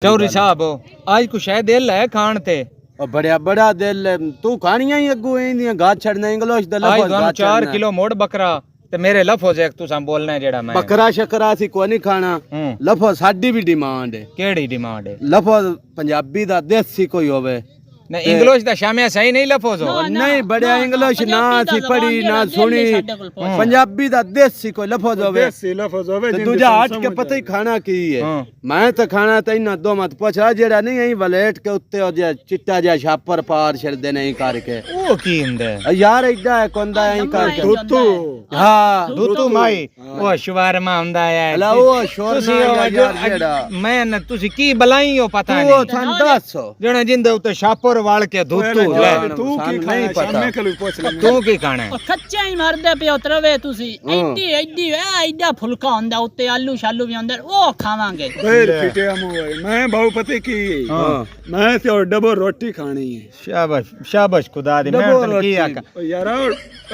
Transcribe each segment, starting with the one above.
चौधरी साहब आज कुछ है दिल है खान ते और बड़ा बड़ा दिल है तू खानियां ही अगू इंदियां गा छड़ना इंग्लिश दा आज लफज दोनों 4 किलो मोड़ बकरा ते मेरे लफज एक तुसा बोलना है जेड़ा मैं बकरा शकरा सी कोई नहीं खाना लफज साडी भी डिमांड है केड़ी डिमांड है लफज पंजाबी दा देसी कोई होवे ना इंग्लिश दा शामिया सही नहीं लफज हो नहीं बड़ा इंग्लिश ना सी पढ़ी ना सुनी पंजाबी दा देसी कोई लफज होवे ते दूजा हट के पता ही खाना की है मैं तो खाना तो इना दो मत पूछ रहा जेड़ा नहीं आई वलेट के उत्ते ओ जे चिट्टा जा छापर पार छड़दे नहीं करके ओ की हुंदा यार इदा है कोंदा है करके दुत्तू हां दुत्तू माई ओ शवारमा हुंदा है अला ओ शोर ना यार जेड़ा मैं न तुसी की बलाई हो पता तू नहीं थान दस जणे जिंदे उते छापर वाल के दुत्तू ले तू की नहीं पता तू की खाना है कच्चा ही मरदे पे उतरवे तुसी एडी एडी एडा फुलका हुंदा उत्ते आलू शालू भी अंदर ओ खावांगे फिर फिटे हम होए मैं बहु पते की मैं तो डबो रोटी खानी है शाबाश शाबाश खुदा दी मैं तन की आका यार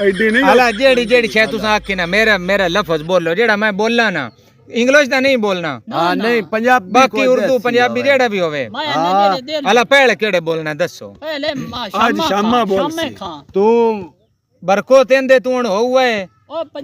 एडी नहीं अला जेड़ी जेड़ी शे तुसा आखी ना मेरा मेरा लफ्ज बोलो जेड़ा मैं बोलना ना इंग्लिश दा नहीं बोलना हां नहीं पंजाबी बाकी उर्दू पंजाबी जेड़ा भी होवे अला पहले केड़े बोलना दसो पहले आज शामा बोल सी तू बरको तेंदे तू हन होवे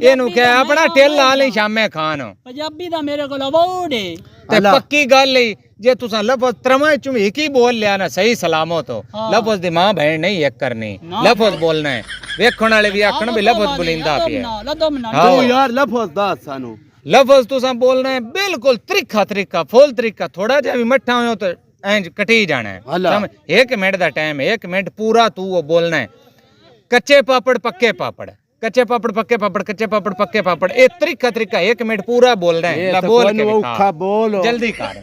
एनु के अपना टेल लाले शामे खान पंजाबी दा मेरे कोल अवार्ड है ते पक्की गल है जे तुसा लफ्ज त्रमे चुम एक ही बोल लिया ना सही सलामत हो लफ्ज दी मां बहन नहीं एक करनी लफ्ज बोलना है वेखण वाले भी आखण भी लफ्ज बोलिंदा पिया तू यार लफज दस सानू लफ्ज तुसा बोलना है बिल्कुल त्रिखा त्रिखा फुल त्रिखा थोड़ा जा भी मट्ठा हो तो इंज कटी जाना है समझ 1 मिनट दा टाइम है 1 मिनट पूरा तू वो बोलना है कच्चे पापड़ पक्के पापड़ कच्चे पापड़ पक्के पापड़ कच्चे पापड़ पक्के पापड़ ए त्रिखा त्रिखा 1 मिनट पूरा बोलना है ला बोल के औखा बोल जल्दी कर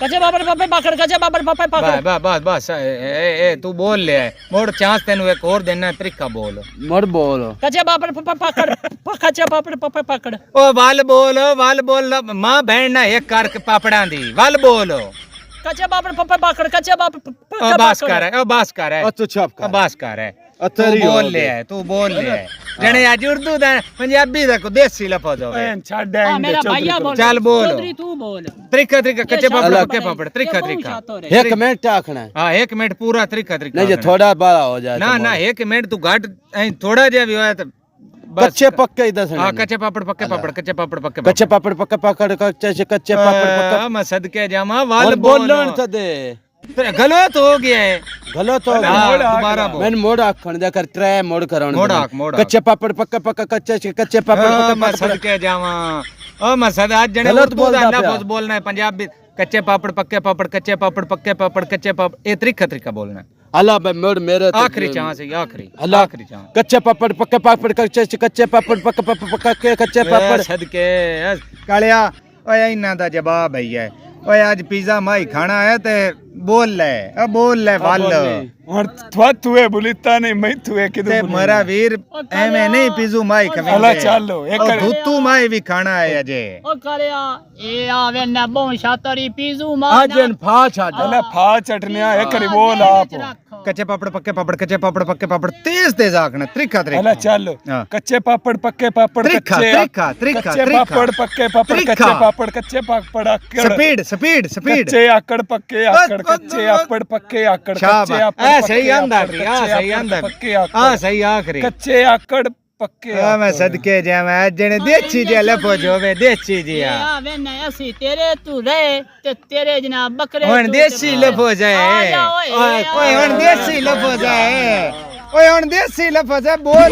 कच्चे पापड़ पप्पे पकड़ कच्चे पापड़ पप्पे पकड़ बस बस बस ए तू बोल ले मोड़ चांस तेनु एक और देना त्रिखा बोल मर बोल कच्चे पापड़ पप्पे पकड़ कच्चे पापड़ पप्पे पकड़ ओ वाल बोल मां बहन ना एक कर के पापड़ां दी वाल बोल कच्चे पापड़ पप्पे पकड़ कच्चे पापड़ ओ बास कर है ओ बास कर है तू चुप कर बास कर है अतरी बोल ले है तू बोल ले है जने आज उर्दू दा पंजाबी दा को देसी लफ्ज होवे छड़ दे मेरा भैया बोल चल बोल चौधरी तू बोल त्रिखा त्रिखा कच्चे पापड़ पक्के पापड़ त्रिखा त्रिखा 1 मिनट आखना है हां 1 मिनट पूरा त्रिखा त्रिखा नहीं जे थोड़ा बड़ा हो जाए ना ना 1 मिनट तू घट थोड़ा जे भी होया तो कच्चे पक्के ही दसना हां कच्चे पापड़ पक्के पापड़ कच्चे पापड़ पक्के कच्चे पापड़ पक्के पकड़ कच्चे पापड़ पक्के मैं सदके जामा वाल बोलन तो दे गलत हो गया है गलत हो दोबारा बोल मैंने मोड़ आखण दे कर ट्रे मोड़ कराउन मोड़ कच्चे पापड़ पक्के पक्के कच्चे पापड़ पक्के मैं सदके जावा ओ मैं सद आज जने उर्दू दा लफ्ज बोलना है पंजाबी कच्चे पापड़ पक्के पापड़ कच्चे पापड़ पक्के पापड़ कच्चे पापड़ ए त्रिखा त्रिखा बोलना है अल्लाह भाई मोड़ मेरे आखिरी चांस है आखिरी चांस कच्चे पापड़ पक्के पापड़ कच्चे पापड़ पक्के कच्चे पापड़ सदके कालिया ओए इना दा जवाब है ओए आज पिज्जा माई खाना है ते बोल ले वाल और थवा तुए बुलिता नहीं मैं तुए किदु ते मरा वीर एमे नहीं पिज्जू माई खमे अला चलो एक और धुत्तू माई भी खाना है अजे ओ करिया ए आवे न बो शातरी पिजू मा आजन फा छाड़ अला फा चटनिया एक री बोल आप कच्चे पापड़ पक्के पापड़ तेज आखना त्रिखा अला चलो कच्चे पापड़ पक्के पापड़ त्रिखा पापड़ पक्के पापड़ कच्चे पापड़ स्पीड कच्चे आकड़ पक्के आकड़ कच्चे आकड़ पक्के आकड़ कच्चे आकड़ सही आंदा सही आखरी कच्चे आकड़ पक्के मैं सदके जावे जने देसी जे लफज होवे देसी जी आवे न ऐसी तेरे तू रहे ते तेरे जना बकरे हुन देसी लफज है ओए हुन देसी लफज है बोल